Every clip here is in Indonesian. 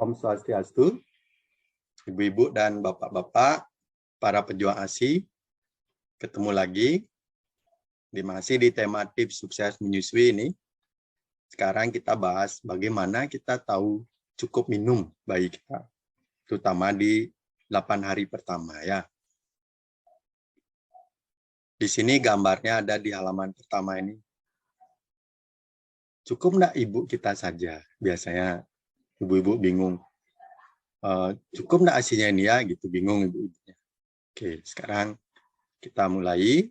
Om Swastiastu, Ibu-ibu dan Bapak-bapak, para pejuang ASI, ketemu lagi. Masih di tema tips sukses menyusui ini. Sekarang kita bahas bagaimana kita tahu cukup minum bayi kita, terutama di 8 hari pertama ya. Di sini gambarnya ada di halaman pertama ini. Cukup enggak ibu kita saja? Biasanya ibu-ibu bingung. Cukup enggak ASInya ini ya? Gitu, bingung ibu-ibunya. Oke, sekarang kita mulai.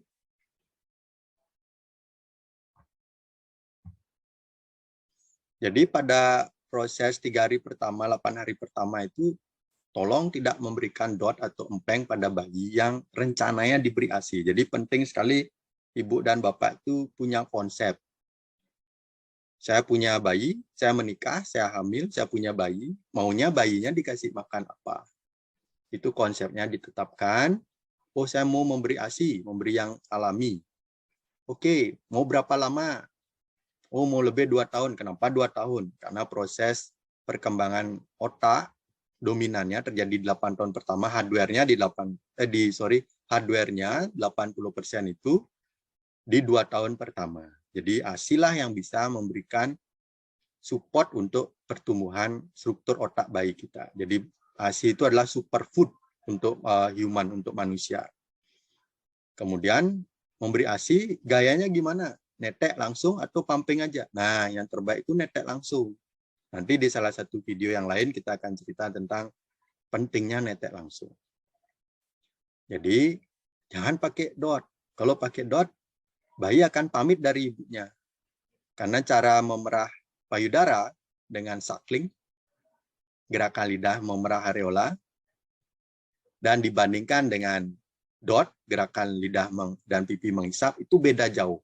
Jadi pada proses 3 hari pertama, 8 hari pertama itu, tolong tidak memberikan dot atau empeng pada bayi yang rencananya diberi ASI. Jadi penting sekali ibu dan bapak itu punya konsep. Saya punya bayi, saya menikah, saya hamil, saya punya bayi, maunya bayinya dikasih makan apa. Itu konsepnya ditetapkan. Oh, saya mau memberi ASI, memberi yang alami. Oke, mau berapa lama? Oh, mau lebih 2 tahun. Kenapa 2 tahun? Karena proses perkembangan otak dominannya terjadi di 8 tahun pertama, hardware-nya hardware-nya 80% itu di 2 tahun pertama. Jadi ASI lah yang bisa memberikan support untuk pertumbuhan struktur otak bayi kita. Jadi ASI itu adalah superfood untuk human, untuk manusia. Kemudian memberi ASI gayanya gimana? Netek langsung atau pumping aja. Nah, yang terbaik itu netek langsung. Nanti di salah satu video yang lain kita akan cerita tentang pentingnya netek langsung. Jadi, jangan pakai dot. Kalau pakai dot, bayi akan pamit dari ibunya. Karena cara memerah payudara dengan suckling, gerakan lidah memerah areola, dan dibandingkan dengan dot, gerakan lidah dan pipi menghisap, itu beda jauh.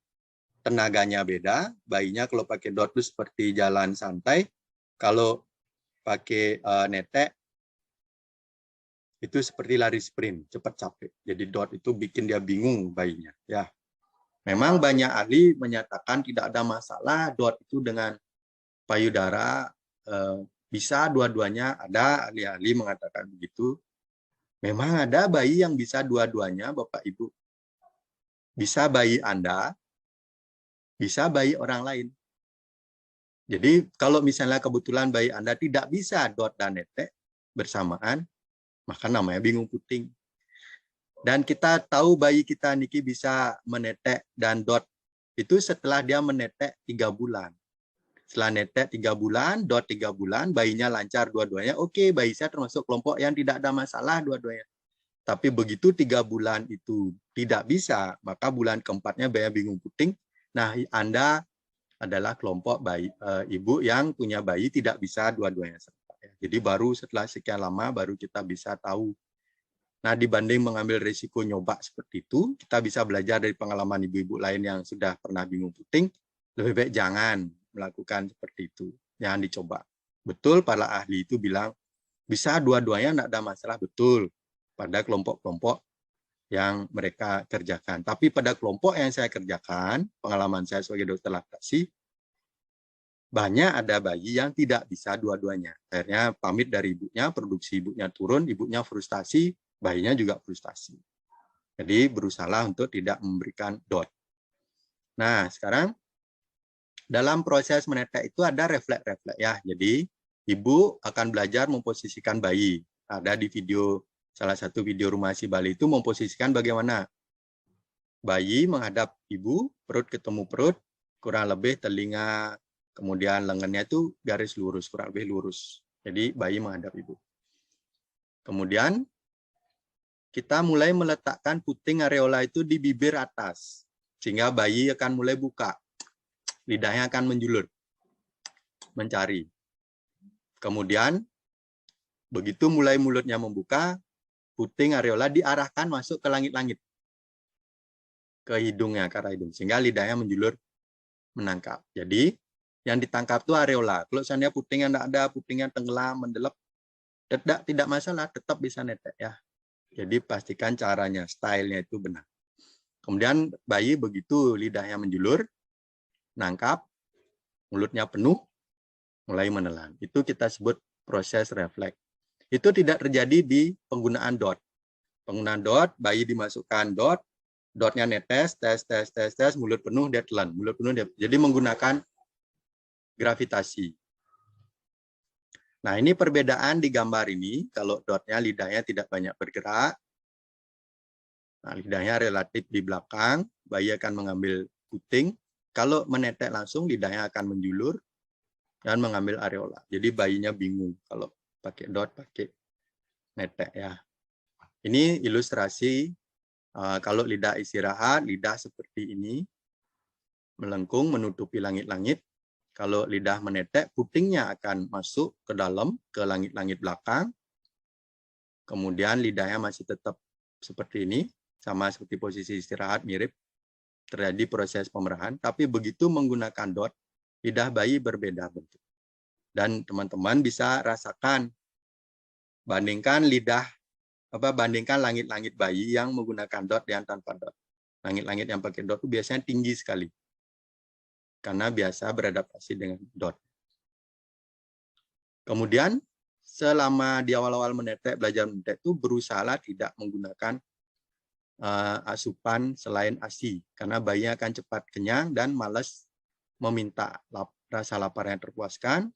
Tenaganya beda, bayinya kalau pakai dot itu seperti jalan santai, kalau pakai netek itu seperti lari sprint, cepat capek. Jadi dot itu bikin dia bingung bayinya. Ya, memang banyak ahli menyatakan tidak ada masalah dot itu dengan payudara, bisa dua-duanya. Ada ahli-ahli mengatakan begitu. Memang ada bayi yang bisa dua-duanya, Bapak Ibu. Bisa bayi Anda, bisa bayi orang lain. Jadi kalau misalnya kebetulan bayi Anda tidak bisa dot dan netek bersamaan, maka namanya bingung puting. Dan kita tahu bayi kita niki bisa menetek dan dot itu setelah dia menetek 3 bulan. Setelah netek 3 bulan, dot 3 bulan, bayinya lancar dua-duanya. Oke, bayi saya termasuk kelompok yang tidak ada masalah dua-duanya. Tapi begitu 3 bulan itu tidak bisa, maka bulan keempatnya bayi bingung puting. Nah, Anda adalah kelompok bayi ibu yang punya bayi tidak bisa dua-duanya serta. Jadi baru setelah sekian lama baru kita bisa tahu. Nah, dibanding mengambil risiko nyoba seperti itu, kita bisa belajar dari pengalaman ibu-ibu lain yang sudah pernah bingung puting. Lebih baik jangan melakukan seperti itu. Jangan dicoba. Betul, para ahli itu bilang bisa dua-duanya tidak ada masalah, betul. Pada kelompok-kelompok yang mereka kerjakan. Tapi pada kelompok yang saya kerjakan, pengalaman saya sebagai dokter laktasi, banyak ada bayi yang tidak bisa dua-duanya. Akhirnya pamit dari ibunya, produksi ibunya turun, ibunya frustasi, bayinya juga frustasi. Jadi berusaha untuk tidak memberikan dot. Nah, sekarang dalam proses menetek itu ada refleks-refleks ya. Jadi ibu akan belajar memposisikan bayi. Ada di video salah satu video Rumah ASI Bali itu memposisikan bagaimana bayi menghadap ibu, perut ketemu perut, kurang lebih telinga, kemudian lengannya itu garis lurus, kurang lebih lurus. Jadi bayi menghadap ibu. Kemudian kita mulai meletakkan puting areola itu di bibir atas, sehingga bayi akan mulai buka. Lidahnya akan menjulur, mencari. Kemudian, begitu mulai mulutnya membuka, puting areola diarahkan masuk ke langit-langit. Ke hidungnya, ke arah hidung. Sehingga lidahnya menjulur, menangkap. Jadi, yang ditangkap itu areola. Kalau seandainya putingnya tidak ada, putingnya tenggelam, mendelep, tidak masalah, tetap bisa netek ya. Jadi pastikan caranya, stylenya itu benar. Kemudian bayi begitu lidahnya menjulur, nangkap, mulutnya penuh, mulai menelan. Itu kita sebut proses refleks. Itu tidak terjadi di penggunaan dot. Penggunaan dot, bayi dimasukkan dot, dotnya netes, tes, mulut penuh dia telan, mulut penuh dia. Jadi menggunakan gravitasi. Nah, ini perbedaan di gambar ini. Kalau dotnya lidahnya tidak banyak bergerak, nah, lidahnya relatif di belakang, bayi akan mengambil puting. Kalau menetek langsung, lidahnya akan menjulur dan mengambil areola. Jadi bayinya bingung kalau pakai dot, pakai netek ya. Ini ilustrasi kalau lidah istirahat, lidah seperti ini, melengkung menutupi langit-langit. Kalau lidah menetek, putingnya akan masuk ke dalam, ke langit-langit belakang. Kemudian lidahnya masih tetap seperti ini, sama seperti posisi istirahat, mirip. Terjadi proses pemerahan, tapi begitu menggunakan dot, lidah bayi berbeda bentuk. Dan teman-teman bisa rasakan, bandingkan bandingkan langit-langit bayi yang menggunakan dot dan tanpa dot. Langit-langit yang pakai dot itu biasanya tinggi sekali, karena biasa beradaptasi dengan dot. Kemudian, selama di awal-awal menetek, belajar menetek itu berusaha tidak menggunakan asupan selain ASI, karena bayinya akan cepat kenyang dan malas meminta, rasa laparnya terpuaskan,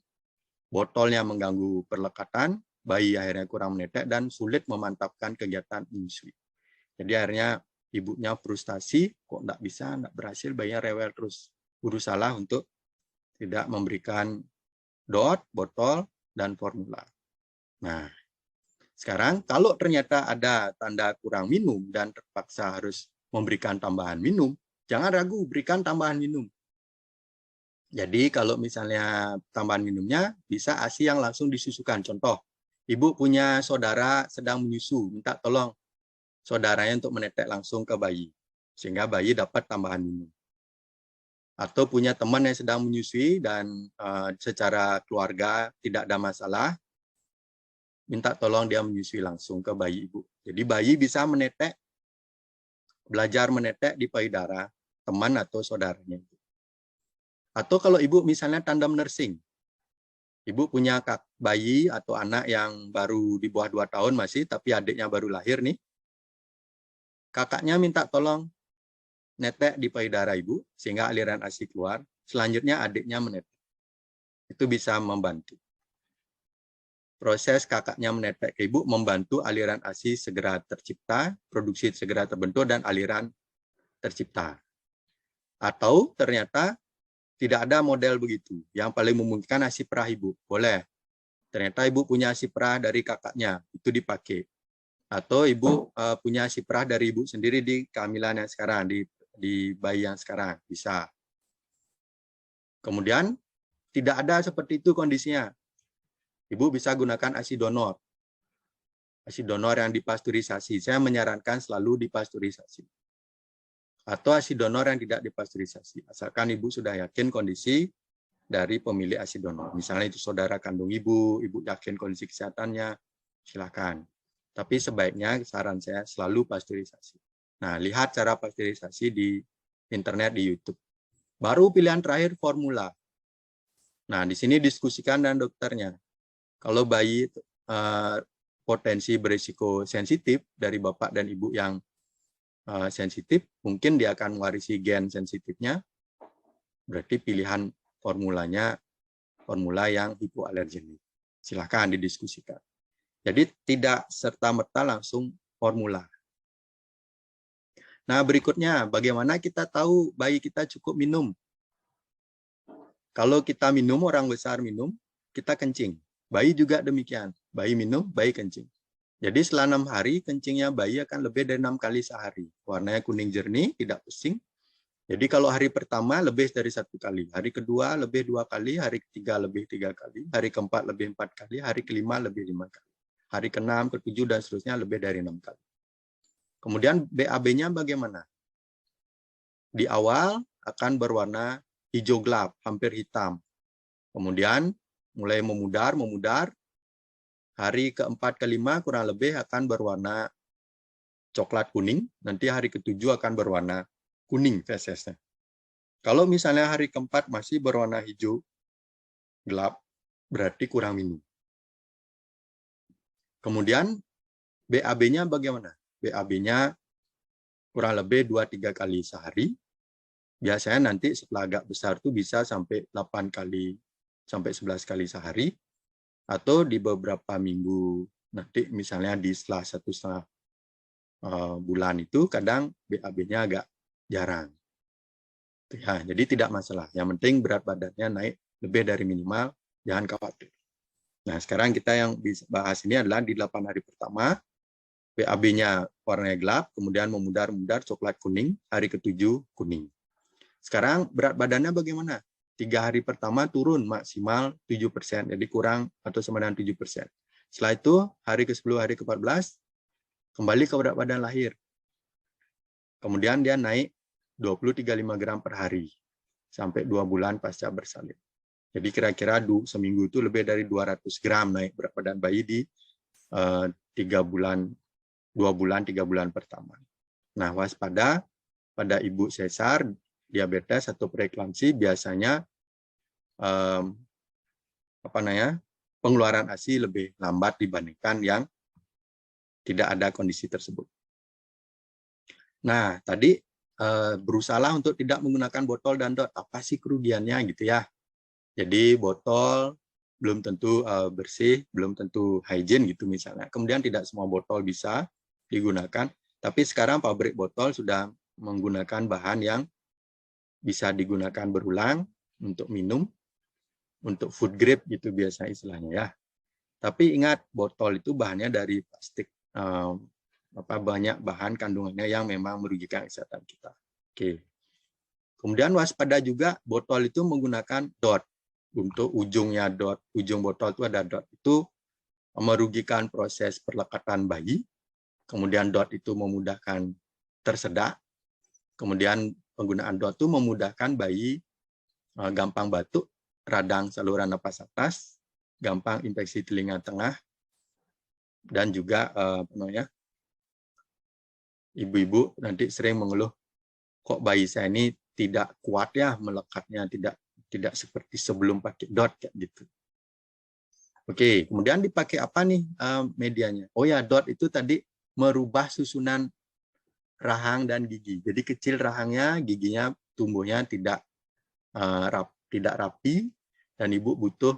botolnya mengganggu perlekatan, bayi akhirnya kurang menetek dan sulit memantapkan kegiatan menyusui. Jadi akhirnya ibunya frustasi, kok enggak bisa, enggak berhasil, bayinya rewel terus. Berusaha untuk tidak memberikan dot, botol, dan formula. Nah, sekarang kalau ternyata ada tanda kurang minum dan terpaksa harus memberikan tambahan minum, jangan ragu, berikan tambahan minum. Jadi kalau misalnya tambahan minumnya bisa ASI yang langsung disusukan. Contoh, ibu punya saudara sedang menyusu, minta tolong saudaranya untuk menetek langsung ke bayi, sehingga bayi dapat tambahan minum. Atau punya teman yang sedang menyusui dan secara keluarga tidak ada masalah, minta tolong dia menyusui langsung ke bayi ibu. Jadi bayi bisa menetek, belajar menetek di payudara teman atau saudaranya. Atau kalau ibu misalnya tandem nursing, ibu punya bayi atau anak yang baru di bawah 2 tahun masih, tapi adiknya baru lahir nih, kakaknya minta tolong netek di payudara ibu, sehingga aliran ASI keluar, selanjutnya adiknya menetek. Itu bisa membantu. Proses kakaknya menetek ke ibu membantu aliran ASI segera tercipta, produksi segera terbentuk, dan aliran tercipta. Atau ternyata tidak ada model begitu. Yang paling memungkinkan ASI perah ibu. Boleh. Ternyata ibu punya ASI perah dari kakaknya, itu dipakai. Atau ibu punya ASI perah dari ibu sendiri di kehamilan yang sekarang, di bayi yang sekarang, bisa. Kemudian, tidak ada seperti itu kondisinya. Ibu bisa gunakan ASI donor. ASI donor yang dipasteurisasi. Saya menyarankan selalu dipasteurisasi. Atau ASI donor yang tidak dipasteurisasi. Asalkan ibu sudah yakin kondisi dari pemilik ASI donor. Misalnya itu saudara kandung ibu yakin kondisi kesehatannya, silakan. Tapi sebaiknya saran saya selalu pasteurisasi. Nah, lihat cara pasteurisasi di internet, di YouTube. Baru pilihan terakhir formula. Nah, di sini diskusikan dengan dokternya. Kalau bayi potensi berisiko sensitif dari bapak dan ibu yang sensitif, mungkin dia akan mewarisi gen sensitifnya. Berarti pilihan formulanya formula yang hipoalergenik. Silakan didiskusikan. Jadi tidak serta-merta langsung formula. Nah, berikutnya, bagaimana kita tahu bayi kita cukup minum? Kalau kita minum, orang besar minum, kita kencing. Bayi juga demikian. Bayi minum, bayi kencing. Jadi setelah 6 hari, kencingnya bayi akan lebih dari 6 kali sehari. Warnanya kuning jernih, tidak pusing. Jadi kalau hari pertama lebih dari 1 kali. Hari kedua lebih 2 kali, hari ketiga lebih 3 kali, hari keempat lebih 4 kali, hari kelima lebih 5 kali. Hari ke-6, ke-7, dan seterusnya lebih dari 6 kali. Kemudian BAB-nya bagaimana? Di awal akan berwarna hijau gelap, hampir hitam. Kemudian mulai memudar, hari ke-4, ke-5 kurang lebih akan berwarna coklat kuning, nanti hari ke-7 akan berwarna kuning fesesnya. Kalau misalnya hari ke-4 masih berwarna hijau gelap, berarti kurang minum. Kemudian BAB-nya bagaimana? BAB-nya kurang lebih 2-3 kali sehari. Biasanya nanti setelah agak besar tuh bisa sampai 8 kali sampai 11 kali sehari, atau di beberapa minggu nanti misalnya di setelah 1,5 bulan itu kadang BAB-nya agak jarang. Ya, jadi tidak masalah. Yang penting berat badannya naik lebih dari minimal, jangan khawatir. Nah, sekarang kita yang bisa bahas ini adalah di 8 hari pertama, BAB-nya warnanya gelap, kemudian memudar-mudar coklat kuning, hari ke-7 kuning. Sekarang berat badannya bagaimana? 3 hari pertama turun maksimal 7%, jadi kurang atau sama dengan 7%. Setelah itu, hari ke-10, hari ke-14, kembali ke berat badan lahir. Kemudian dia naik 20-35 gram per hari, sampai 2 bulan pasca bersalin. Jadi kira-kira seminggu itu lebih dari 200 gram naik berat badan bayi di 2 bulan, 3 bulan pertama. Nah, waspada pada ibu sesar, diabetes atau preeklamsi biasanya pengeluaran ASI lebih lambat dibandingkan yang tidak ada kondisi tersebut. Nah, tadi berusahalah untuk tidak menggunakan botol dan dot. Apa sih kerugiannya gitu ya? Jadi botol belum tentu bersih, belum tentu hygiene gitu misalnya. Kemudian tidak semua botol bisa digunakan, tapi sekarang pabrik botol sudah menggunakan bahan yang bisa digunakan berulang untuk minum, untuk food grade gitu biasa istilahnya ya. Tapi ingat, botol itu bahannya dari plastik. Banyak bahan kandungannya yang memang merugikan kesehatan kita. Oke. Kemudian waspada juga, botol itu menggunakan dot. Untuk ujungnya dot, ujung botol itu ada dot. Itu merugikan proses perlekatan bayi. Kemudian dot itu memudahkan tersedak. Kemudian penggunaan dot itu memudahkan bayi gampang batuk, radang saluran napas atas, gampang infeksi telinga tengah, dan juga ibu-ibu nanti sering mengeluh, kok bayi saya ini tidak kuat ya melekatnya, tidak seperti sebelum pakai dot kayak gitu. Oke, kemudian dipakai apa nih medianya? Oh ya, dot itu tadi merubah susunan rahang dan gigi. Jadi kecil rahangnya, giginya tumbuhnya tidak rapi, dan ibu butuh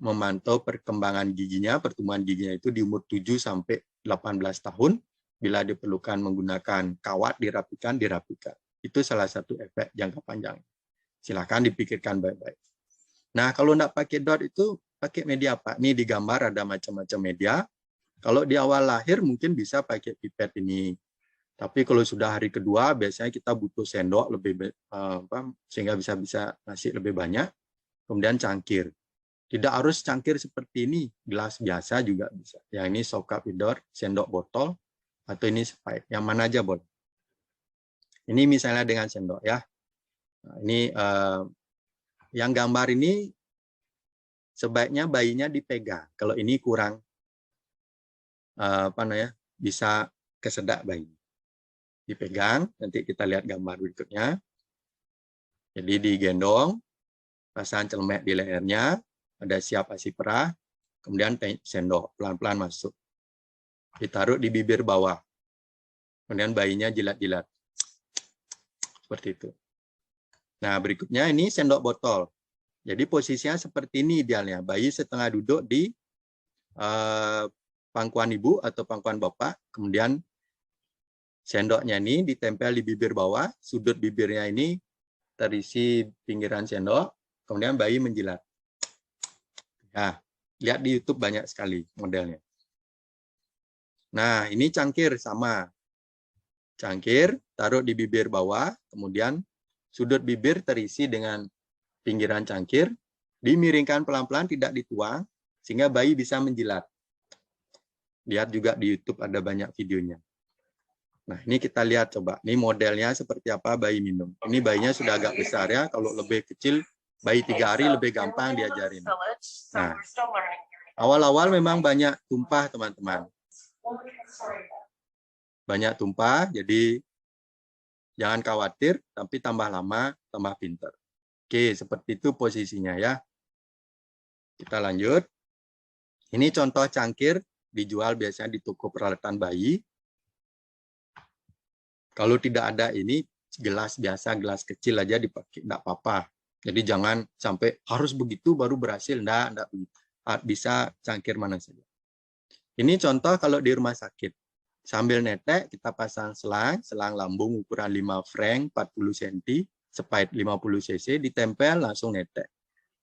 memantau perkembangan giginya, pertumbuhan giginya itu di umur 7 sampai 18 tahun. Bila diperlukan menggunakan kawat dirapikan. Itu salah satu efek jangka panjang. Silahkan dipikirkan baik-baik. Nah, kalau tidak pakai dot itu pakai media apa? Ini di gambar ada macam-macam media. Kalau di awal lahir mungkin bisa pakai pipet ini. Tapi kalau sudah hari kedua, biasanya kita butuh sendok sehingga bisa ngasih lebih banyak. Kemudian cangkir. Tidak harus cangkir seperti ini, gelas biasa juga bisa. Yang ini soka pidor, sendok botol, atau ini spike. Yang mana aja boleh. Ini misalnya dengan sendok ya. Nah, ini yang gambar ini sebaiknya bayinya dipegang. Kalau ini kurang bisa kesedak bayi. Dipegang, nanti kita lihat gambar berikutnya. Jadi digendong, pasang celemek di lehernya, ada siap ASI perah, kemudian sendok, pelan-pelan masuk. Ditaruh di bibir bawah. Kemudian bayinya jilat-jilat. Seperti itu. Nah, berikutnya ini sendok botol. Jadi posisinya seperti ini idealnya. Bayi setengah duduk di pangkuan ibu atau pangkuan bapak, kemudian sendoknya ini ditempel di bibir bawah, sudut bibirnya ini terisi pinggiran sendok, kemudian bayi menjilat. Nah, lihat di YouTube banyak sekali modelnya. Nah, ini cangkir sama. Cangkir, taruh di bibir bawah, kemudian sudut bibir terisi dengan pinggiran cangkir, dimiringkan pelan-pelan, tidak dituang, sehingga bayi bisa menjilat. Lihat juga di YouTube ada banyak videonya. Nah, ini kita lihat coba. Ini modelnya seperti apa bayi minum. Ini bayinya sudah agak besar ya. Kalau lebih kecil, bayi 3 hari lebih gampang diajarin. Nah, awal-awal memang banyak tumpah, teman-teman. Banyak tumpah, jadi jangan khawatir, tapi tambah lama, tambah pinter. Oke, seperti itu posisinya ya. Kita lanjut. Ini contoh cangkir dijual biasanya di toko peralatan bayi. Kalau tidak ada ini, gelas biasa, gelas kecil aja dipakai, enggak apa-apa. Jadi jangan sampai harus begitu baru berhasil, enggak begitu. Bisa cangkir mana saja. Ini contoh kalau di rumah sakit. Sambil netek, kita pasang selang lambung ukuran 5 frank 40 cm, sepait 50 cc, ditempel langsung netek.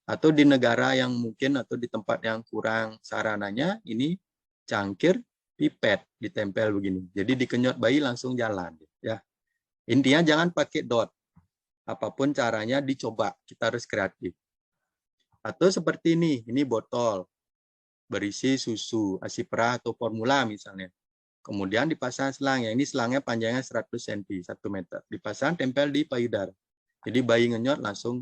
Atau di negara yang mungkin atau di tempat yang kurang sarananya, ini cangkir pipet ditempel begini. Jadi dikenyot bayi langsung jalan. Ya, intinya jangan pakai dot. Apapun caranya dicoba, kita harus kreatif. Atau seperti ini botol berisi susu, ASI perah atau formula misalnya. Kemudian dipasang selang, yang ini selangnya panjangnya 100 cm, 1 meter. Dipasang tempel di payudara. Jadi bayi ngenyot langsung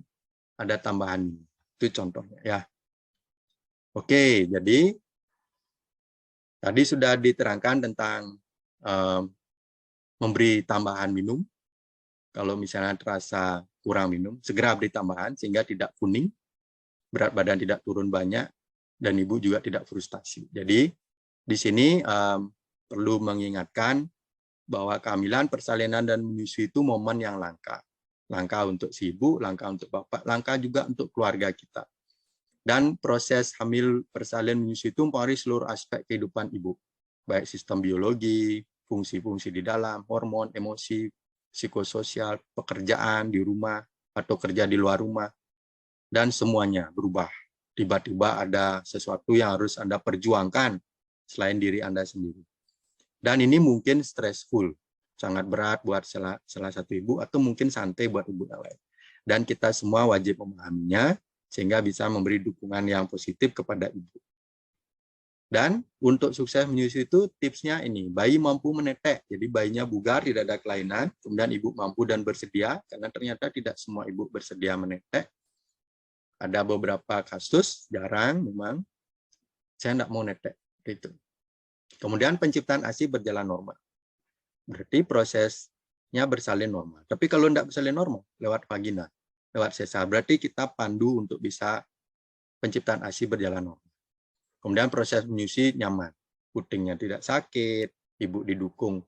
ada tambahan ini. Itu contohnya ya. Oke, jadi tadi sudah diterangkan tentang memberi tambahan minum. Kalau misalnya terasa kurang minum, segera beri tambahan sehingga tidak kuning, berat badan tidak turun banyak, dan ibu juga tidak frustasi. Jadi di sini perlu mengingatkan bahwa kehamilan, persalinan, dan menyusui itu momen yang langka. Langka untuk si ibu, langka untuk bapak, langka juga untuk keluarga kita. Dan proses hamil, persalinan, menyusui itu mempengaruhi seluruh aspek kehidupan ibu. Baik sistem biologi, fungsi-fungsi di dalam, hormon, emosi, psikososial, pekerjaan di rumah, atau kerja di luar rumah. Dan semuanya berubah. Tiba-tiba ada sesuatu yang harus Anda perjuangkan selain diri Anda sendiri. Dan ini mungkin stressful, sangat berat buat salah satu ibu, atau mungkin santai buat ibu yang lain. Dan kita semua wajib memahaminya, sehingga bisa memberi dukungan yang positif kepada ibu. Dan untuk sukses menyusui itu tipsnya ini, bayi mampu menetek, jadi bayinya bugar, tidak ada kelainan, kemudian ibu mampu dan bersedia, karena ternyata tidak semua ibu bersedia menetek. Ada beberapa kasus, jarang memang, saya tidak mau netek. Itu. Kemudian penciptaan ASI berjalan normal. Berarti prosesnya bersalin normal. Tapi kalau tidak bersalin normal, lewat vagina, lewat sesar, berarti kita pandu untuk bisa penciptaan ASI berjalan normal. Kemudian proses menyusui nyaman. Putingnya tidak sakit, ibu didukung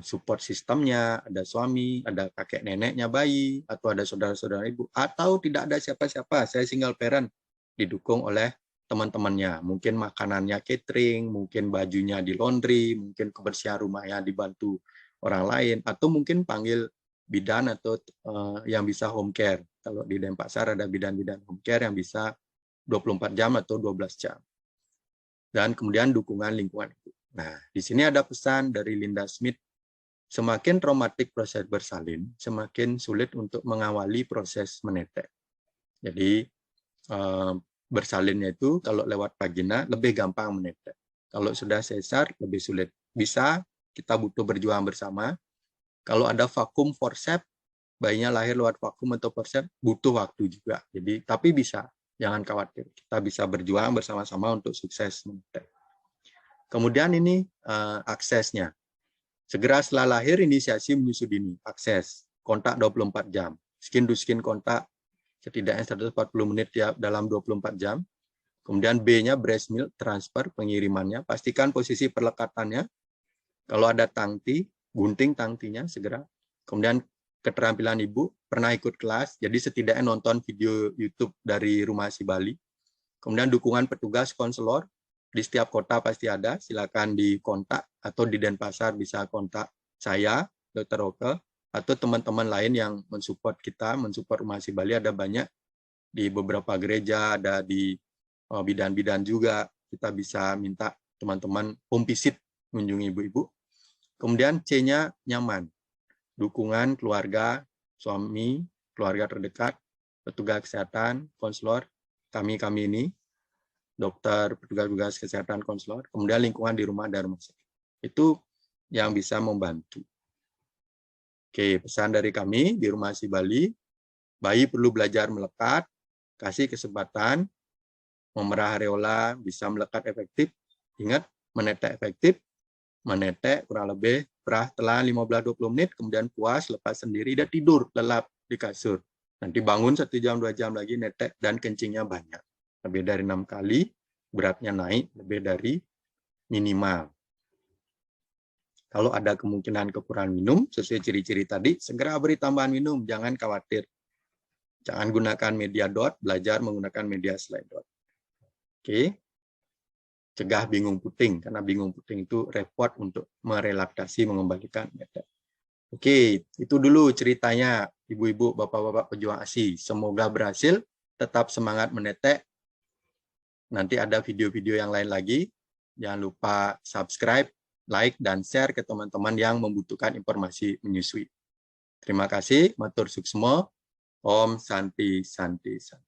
support sistemnya, ada suami, ada kakek neneknya bayi, atau ada saudara-saudara ibu, atau tidak ada siapa-siapa, saya single parent, didukung oleh teman-temannya, mungkin makanannya catering, mungkin bajunya di laundry, mungkin kebersihan rumahnya dibantu orang lain, atau mungkin panggil bidan atau yang bisa home care. Kalau di Denpasar ada bidan-bidan home care yang bisa 24 jam atau 12 jam. Dan kemudian dukungan lingkungan itu. Nah, di sini ada pesan dari Linda Smith, semakin traumatik proses bersalin, semakin sulit untuk mengawali proses menetek. Jadi bersalinnya itu kalau lewat vagina lebih gampang menetek. Kalau sudah sesar lebih sulit. Bisa, kita butuh berjuang bersama. Kalau ada vakum forceps, bayinya lahir lewat vakum atau forceps, butuh waktu juga. Jadi, tapi bisa, jangan khawatir. Kita bisa berjuang bersama-sama untuk sukses menetek. Kemudian ini aksesnya. Segera setelah lahir, inisiasi menyusui dini. Akses, kontak 24 jam. Skin to skin kontak setidaknya 140 menit ya dalam 24 jam. Kemudian B-nya breast milk transfer, pengirimannya. Pastikan posisi perlekatannya. Kalau ada tangti, gunting tangtinya segera. Kemudian keterampilan ibu, pernah ikut kelas, jadi setidaknya nonton video YouTube dari Rumah ASI Bali. Kemudian dukungan petugas konselor, di setiap kota pasti ada, silakan dikontak, atau di Denpasar bisa kontak saya, Dr. Oke, atau teman-teman lain yang mensupport kita, mensupport Rumah ASI Bali, ada banyak di beberapa gereja, ada di bidan-bidan juga, kita bisa minta teman-teman home visit mengunjungi ibu-ibu. Kemudian C-nya nyaman, dukungan keluarga, suami, keluarga terdekat, petugas kesehatan, konselor, kami ini, dokter, petugas kesehatan, konselor, kemudian lingkungan di rumah dan rumah sakit. Itu yang bisa membantu. Oke, pesan dari kami di Rumah ASI Bali, bayi perlu belajar melekat, kasih kesempatan, memerah areola, bisa melekat efektif. Ingat, menetek efektif, menetek kurang lebih perah telan 15-20 menit, kemudian puas, lepas sendiri, dan tidur, lelap di kasur. Nanti bangun 1 jam, 2 jam lagi, netek, dan kencingnya banyak. Lebih dari 6 kali, beratnya naik, lebih dari minimal. Kalau ada kemungkinan kekurangan minum, sesuai ciri-ciri tadi, segera beri tambahan minum, jangan khawatir. Jangan gunakan media DOT, belajar menggunakan media selain DOT. Oke. Cegah bingung puting, karena bingung puting itu repot untuk merelaksasi, mengembalikan method. Oke, itu dulu ceritanya ibu-ibu, bapak-bapak pejuang ASI. Semoga berhasil, tetap semangat menetek. Nanti ada video-video yang lain lagi. Jangan lupa subscribe, like, dan share ke teman-teman yang membutuhkan informasi menyusui. Terima kasih, matur suksmo, Om Santi Santi Santi.